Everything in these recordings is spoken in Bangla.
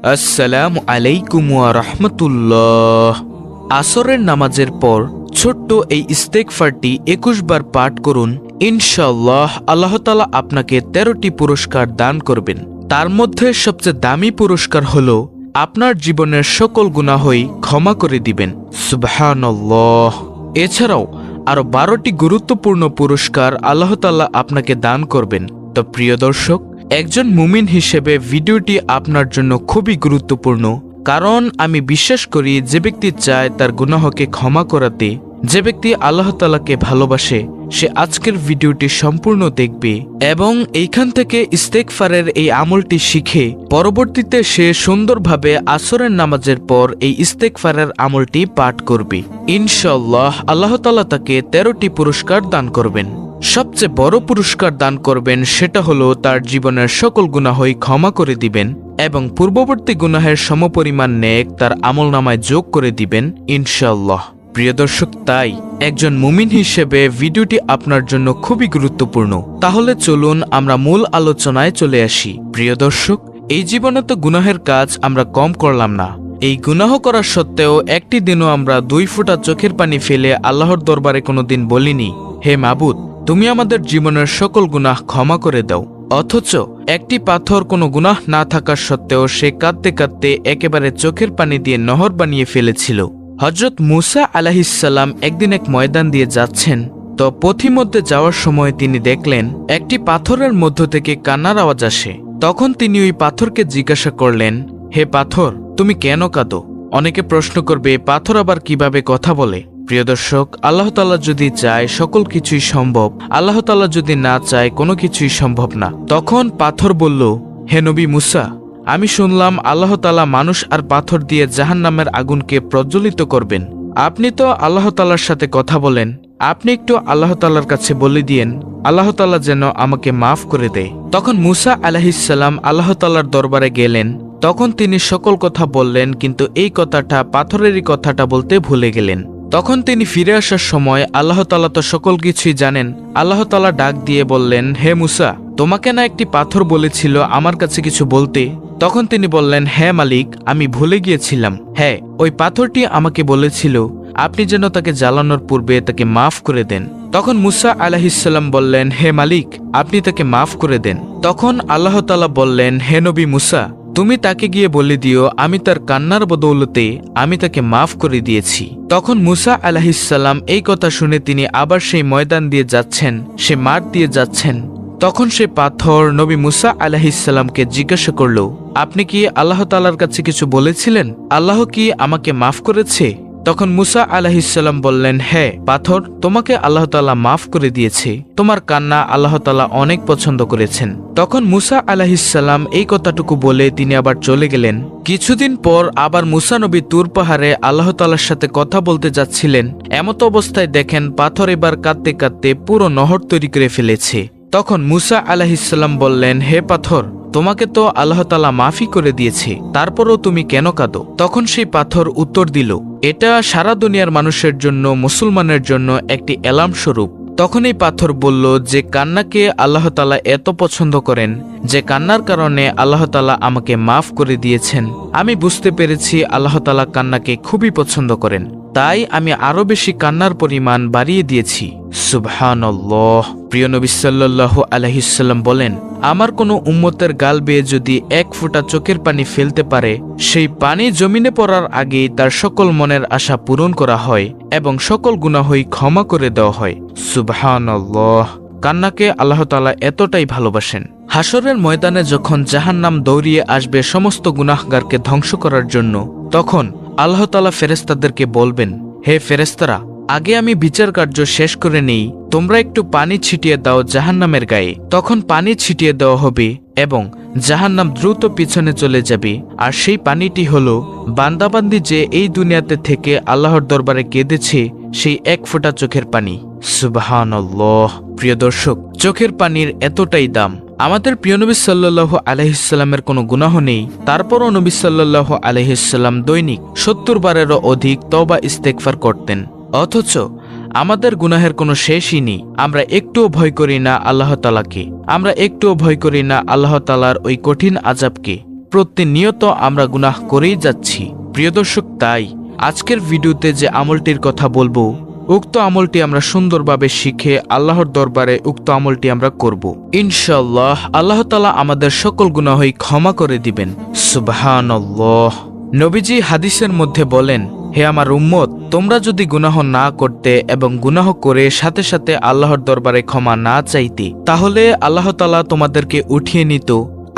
আসসালামু আলাইকুম ওয়া রাহমাতুল্লাহ। আসরের নামাজের পর ছোট্ট এই ইস্তেগফারটি 21 বার পাঠ করুন। ইনশাআল্লাহ আল্লাহ তাআলা আপনাকে 13টি পুরস্কার দান করবেন। তার মধ্যে সবচেয়ে দামি পুরস্কার হলো আপনার জীবনের সকল গুনাহই ক্ষমা করে দিবেন। সুবহানাল্লাহ। এছাড়াও আরো 12টি গুরুত্বপূর্ণ পুরস্কার আল্লাহ তাআলা আপনাকে দান করবেন। তো প্রিয় দর্শক, একজন মুমিন হিসেবে ভিডিওটি আপনার জন্য খুবই গুরুত্বপূর্ণ, কারণ আমি বিশ্বাস করি যে ব্যক্তি চায় তার গুনাহকে ক্ষমা করাতে, যে ব্যক্তি আল্লাহ তাআলাকে ভালোবাসে, সে আজকের ভিডিওটি সম্পূর্ণ দেখবে এবং এইখান থেকে ইস্তেগফারের এই আমলটি শিখে পরবর্তীতে সে সুন্দরভাবে আসরের নামাজের পর এই ইস্তেগফারের আমলটি পাঠ করবে। ইনশাআল্লাহ আল্লাহ তাআলা তাকে 13টি পুরস্কার দান করবেন। সবচেয়ে বড় পুরস্কার দান করবেন, সেটা হলো তার জীবনের সকল গুনাহই ক্ষমা করে দিবেন এবং পূর্ববর্তী গুনাহের সমপরিমাণ নেক তার আমলনামায় যোগ করে দিবেন ইনশাআল্লাহ। প্রিয় দর্শক, তাই একজন মুমিন হিসেবে ভিডিওটি আপনার জন্য খুবই গুরুত্বপূর্ণ। তাহলে চলুন আমরা মূল আলোচনায় চলে আসি। প্রিয় দর্শক, এই জীবনে তো গুনাহের কাজ আমরা কম করলাম না। এই গুনাহ করার সত্ত্বেও একটি দিনও আমরা 2 ফোঁটা চোখের পানি ফেলে আল্লাহর দরবারে কোনোদিন বলিনি, হে মাবুদ, তুমি আমাদের জীবনের সকল গুনাহ ক্ষমা করে দাও। অথচ একটি পাথর কোনো গুনাহ না থাকার সত্ত্বেও সে কাঁদতে কাঁদতে একেবারে চোখের পানি দিয়ে নহর বানিয়ে ফেলেছিল। হযরত মুসা আলাইহিসসালাম একদিন এক ময়দান দিয়ে যাচ্ছেন, তো পথিমধ্যে যাওয়ার সময় তিনি দেখলেন একটি পাথরের মধ্য থেকে কান্নার আওয়াজ আসে। তখন তিনি ওই পাথরকে জিজ্ঞাসা করলেন, হে পাথর, তুমি কেন কাঁদো? অনেকে প্রশ্ন করবে, পাথর আবার কিভাবে কথা বলে? প্রিয় দর্শক, আল্লাহ তাআলা যদি চায় সকল কিছুই সম্ভব, আল্লাহ তাআলা যদি না চায় কোনো কিছুই সম্ভব না। তখন পাথর বলল, হে নবী মুসা, আমি শুনলাম আল্লাহ তাআলা মানুষ আর পাথর দিয়ে জাহান্নামের আগুনকে প্রজ্বলিত করবেন। আপনি তো আল্লাহ তাআলার সাথে কথা বলেন, আপনি একটু আল্লাহ তাআলার কাছে বলে দিয়েন আল্লাহ তাআলা যেন আমাকে মাফ করে দেয়। তখন মুসা আলাইহিসসালাম আল্লাহ তাআলার দরবারে গেলেন। তখন তিনি সকল কথা বললেন, কিন্তু এই কথাটা, পাথরেরই কথাটা বলতে ভুলে গেলেন। তখন তিনি ফিরে আসার সময় আল্লাহ তাআলা তো সকল কিছুই জানেন। আল্লাহ তাআলা ডাক দিয়ে বললেন, হে মুসা, তোমাকে না একটি পাথর বলেছিল আমার কাছে কিছু বলতে? তখন তিনি বললেন, হ্যাঁ মালিক, আমি ভুলে গিয়েছিলাম। হ্যাঁ, ওই পাথরটি আমাকে বলেছিল আপনি যেন তাকে জ্বালানোর পূর্বে তাকে মাফ করে দেন। তখন মুসা আলাইহিসসালাম বললেন, হে মালিক, আপনি তাকে মাফ করে দেন। তখন আল্লাহ তাআলা বললেন, হে নবী মুসা, তুমি তাকে গিয়ে বলে দিও আমি তার কান্নার বদৌলতে আমি তাকে মাফ করে দিয়েছি। তখন মুসা আলাইহিসসালাম এই কথা শুনে তিনি আবার সেই ময়দান দিয়ে যাচ্ছেন, সে মাঠ দিয়ে যাচ্ছেন। তখন সে পাথর নবী মুসা আলাইহিসসালামকে জিজ্ঞাসা করল, আপনি কি আল্লাহ তাআলার কাছে কিছু বলেছিলেন? আল্লাহ কি আমাকে মাফ করেছে? তখন মুসা আলাইহিসসালাম বললেন, হ্যাঁ পাথর, তোমাকে আল্লাহ তাআলা মাফ করে দিয়েছে। তোমার কান্না আল্লাহ তাআলা অনেক পছন্দ করেছেন। তখন মুসা আলাইহিসসালাম এই কথাটুকু বলে তিনি আবার চলে গেলেন। কিছুদিন পর আবার মুসা নবী তুর পাহাড়ে আল্লাহ তাআলার সাথে কথা বলতে যাচ্ছিলেন। এমত অবস্থায় দেখেন পাথর এবার কাঁদতে কাঁদতে পুরো নহর তৈরি করে ফেলেছে। তখন মুসা আলাইহিসসালাম বললেন, হে পাথর, তোমাকে তো আল্লাহ তাআলা মাফই করে দিয়েছে, তারপরও তুমি কেন কাঁদো? তখন সেই পাথর উত্তর দিল, এটা সারা দুনিয়ার মানুষের জন্য, মুসলমানের জন্য একটি এলার্ম স্বরূপ। তখন এই পাথর বলল, যে কান্নাকে আল্লাহ তাআলা এত পছন্দ করেন, যে কান্নার কারণে আল্লাহ তাআলা আমাকে মাফ করে দিয়েছেন, আমি বুঝতে পেরেছি আল্লাহ তাআলা কান্নাকে খুবই পছন্দ করেন, তাই আমি আরো বেশি কান্নার পরিমাণ বাড়িয়ে দিয়েছি। সুবহানাল্লাহ। প্রিয় নবী সাল্লাল্লাহু আলাইহি সাল্লাম বলেন, আমার কোনো উম্মতের গাল বেয়ে যদি 1 ফোঁটা চোখের পানি ফেলতে পারে, সেই পানি জমিনে পড়ার আগেই তার সকল মনের আশা পূরণ করা হয় এবং সকল গুনাহই ক্ষমা করে দেওয়া হয়। সুবহানাল্লাহ। কান্নাকে আল্লাহ তাআলা এতটাই ভালোবাসেন। হাসরের ময়দানে যখন জাহান্নাম দৌড়িয়ে আসবে সমস্ত গুনাহগারকে ধ্বংস করার জন্য, তখন আল্লাহ তাআলা ফেরেশতাদেরকে বলবেন, হে ফেরেশতারা, আগে আমি বিচার কার্য শেষ করে নেই, তোমরা একটু পানি ছিটিয়ে দাও জাহান্নামের গায়ে। তখন পানি ছিটিয়ে দেওয়া হবে এবং জাহান্নাম দ্রুত পিছনে চলে যাবে। আর সেই পানিটি হলো বান্দাবান্দি যে এই দুনিয়াতে থেকে আল্লাহর দরবারে কেঁদেছে, সেই 1 ফোঁটা চোখের পানি। সুবহানাল্লাহ। প্রিয় দর্শক, চোখের পানির এতটাই দাম। আমাদের প্রিয় নবী সাল্লাল্লাহু আলাইহি সাল্লামের কোনো গুনাহ নেই, তারপরও নবী সাল্লাল্লাহু আলাইহি সাল্লাম দৈনিক 70 বারেরও অধিক তওবা ইস্তেগফার করতেন। অথচ আমাদের গুনাহের কোনো শেষই নেই। আমরা একটুও ভয় করি না আল্লাহ তাআলাকে, আমরা একটুও ভয় করি না আল্লাহ তাআলার ওই কঠিন আযাবকে। প্রতিনিয়ত আমরা গুনাহ করেই যাচ্ছি। প্রিয় দর্শক, তাই আজকের ভিডিওতে যে আমলটির কথা বলবো, উক্ত আমলটি আমরা সুন্দরভাবে শিখে আল্লাহর দরবারে উক্ত আমলটি আমরা করব। ইনশাআল্লাহ আল্লাহ তাআলা আমাদের সকল গুনাহই ক্ষমা করে দিবেন। সুবহানাল্লাহ। নবীজি হাদিসের মধ্যে বলেন, হে আমার উম্মত, তোমরা যদি গুনাহ না করতে এবং গুনাহ করে সাথে সাথে আল্লাহর দরবারে ক্ষমা না চাইতে, তাহলে আল্লাহ তাআলা তোমাদেরকে উঠিয়ে নিত।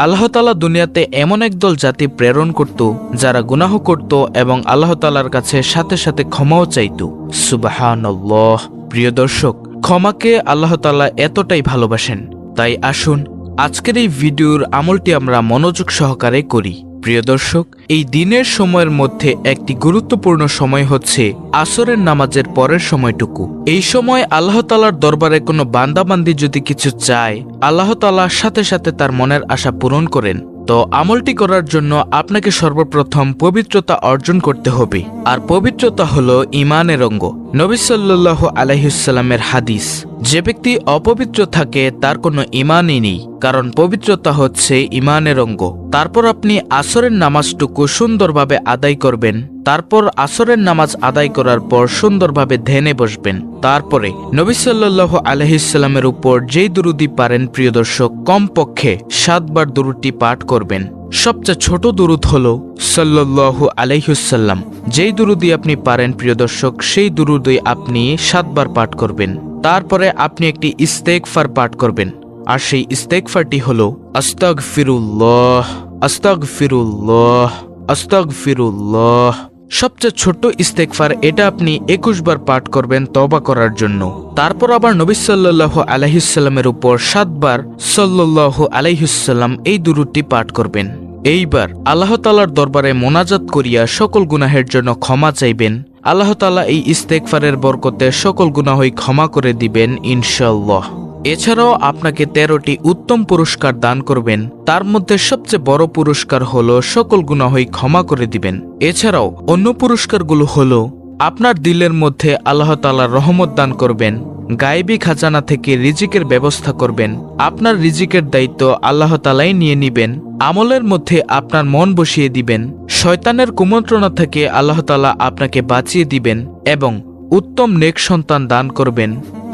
আল্লাহ তাআলা দুনিয়াতে এমন একদল জাতি প্রেরণ করত যারা গুনাহ করত এবং আল্লাহ তাআলার কাছে সাথে সাথে ক্ষমাও চাইত। সুবহানাল্লাহ। প্রিয় দর্শক, ক্ষমাকে আল্লাহ তাআলা এতটাই ভালোবাসেন। তাই আসুন আজকের এই ভিডিওর আমলটি আমরা মনোযোগ সহকারে করি। প্রিয় দর্শক, এই দিনের সময়ের মধ্যে একটি গুরুত্বপূর্ণ সময় হচ্ছে আসরের নামাজের পরের সময়টুকু। এই সময় আল্লাহ তাআলার দরবারে কোনো বান্দাবান্দি যদি কিছু চায়, আল্লাহ তাআলা সাথে সাথে তার মনের আশা পূরণ করেন। তো আমলটি করার জন্য আপনাকে সর্বপ্রথম পবিত্রতা অর্জন করতে হবে। আর পবিত্রতা হলো ঈমানের অঙ্গ। নবী সাল্লাল্লাহু আলাইহি ওয়াসাল্লামের হাদিস, যে ব্যক্তি অপবিত্র থাকে তার কোনো ঈমানই নেই, কারণ পবিত্রতা হচ্ছে ঈমানের অঙ্গ। তারপর আপনি আসরের নামাজটুকু সুন্দরভাবে আদায় করবেন। তারপর আসরের নামাজ আদায় করার পর সুন্দরভাবে ধ্যানে বসবেন। তারপরে নবী সাল্লাল্লাহু আলাইহি ওয়াসাল্লামের উপর যেই দুরূদি পারেন প্রিয় দর্শক, কমপক্ষে 7 বার দুরূদটি পাঠ করবেন। সবচেয়ে ছোট দুরূদ হলো সাল্লাল্লাহু আলাইহি ওয়াসাল্লাম। যেই দুরূদি আপনি পারেন প্রিয় দর্শক, সেই দুরূদই আপনি 7 বার পাঠ করবেন। তারপরে আপনি একটি ইস্তেগফার পাঠ করবেন। আর সেই ইস্তেগফারটি হলো আস্তাগফিরুল্লাহ, আস্তাগফিরুল্লাহ, আস্তাগফিরুল্লাহ। সবচেয়ে ছোট্ট ইস্তেগফার, এটা আপনি 21 বার পাঠ করবেন তওবা করার জন্য। তারপর আবার নবী সাল্লাল্লাহু আলাইহি ওয়াসাল্লামের উপর 7 বার সাল্লাল্লাহু আলাইহি ওয়াসাল্লাম এই দুরূদটি পাঠ করবেন। এইবার আল্লাহ তাআলার দরবারে মোনাজাত করিয়া সকল গুনাহের জন্য ক্ষমা চাইবেন। আল্লাহ তাআলা এই ইস্তেগফারের বরকতে সকল গুনাহই ক্ষমা করে দিবেন ইনশাআল্লাহ। এছাড়াও আপনাকে 13টি উত্তম পুরস্কার দান করবেন। তার মধ্যে সবচেয়ে বড় পুরস্কার হলো সকল গুনাহই ক্ষমা করে দিবেন। এছাড়াও অন্য পুরস্কারগুলো হলো আপনার দিলের মধ্যে আল্লাহ তাআলার রহমত দান করবেন, গায়েবী খাজানা থেকে রিজিকের ব্যবস্থা করবেন, আপনার রিজিকের দায়িত্ব আল্লাহ তাআলাই নিয়ে নিবেন, আমলের মধ্যে আপনার মন বসিয়ে দিবেন, শয়তানের কুমন্ত্রণা থেকে আল্লাহ তাআলা আপনাকে বাঁচিয়ে দিবেন এবং উত্তম নেক সন্তান দান করবেন,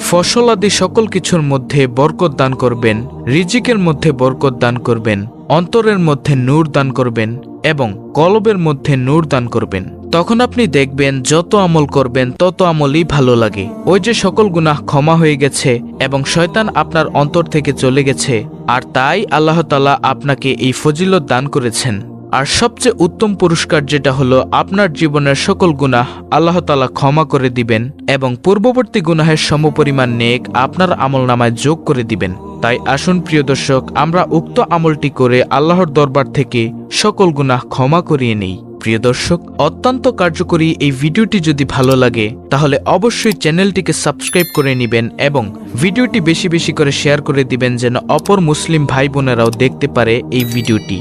ফসলাদি সকল কিছুর মধ্যে বরকত দান করবেন, রিজিকের মধ্যে বরকত দান করবেন, অন্তরের মধ্যে নূর দান করবেন এবং কলবের মধ্যে নূর দান করবেন। তখন আপনি দেখবেন যত আমল করবেন তত আমলই ভালো লাগে। ওই যে সকল গুনাহ ক্ষমা হয়ে গেছে এবং শয়তান আপনার অন্তর থেকে চলে গেছে। আর তাই আল্লাহ তাআলা আপনাকে এই ফজিলত দান করেছেন। আর সবচেয়ে উত্তম পুরস্কার যেটা হলো আপনার জীবনের সকল গুনাহ আল্লাহ তাআলা ক্ষমা করে দিবেন এবং পূর্ববর্তী গুনাহের সমপরিমাণ নেক আপনার আমলনামায় যোগ করে দিবেন। তাই আসুন প্রিয় দর্শক, আমরা উক্ত আমলটি করে আল্লাহর দরবার থেকে সকল গুনাহ ক্ষমা করিয়ে নেই। প্রিয় দর্শক, অত্যন্ত কার্যকরী এই ভিডিওটি যদি ভালো লাগে তাহলে অবশ্যই চ্যানেলটিকে সাবস্ক্রাইব করে নেবেন এবং ভিডিওটি বেশি বেশি করে শেয়ার করে দিবেন যেন অপর মুসলিম ভাই বোনেরাও দেখতে পারে এই ভিডিওটি।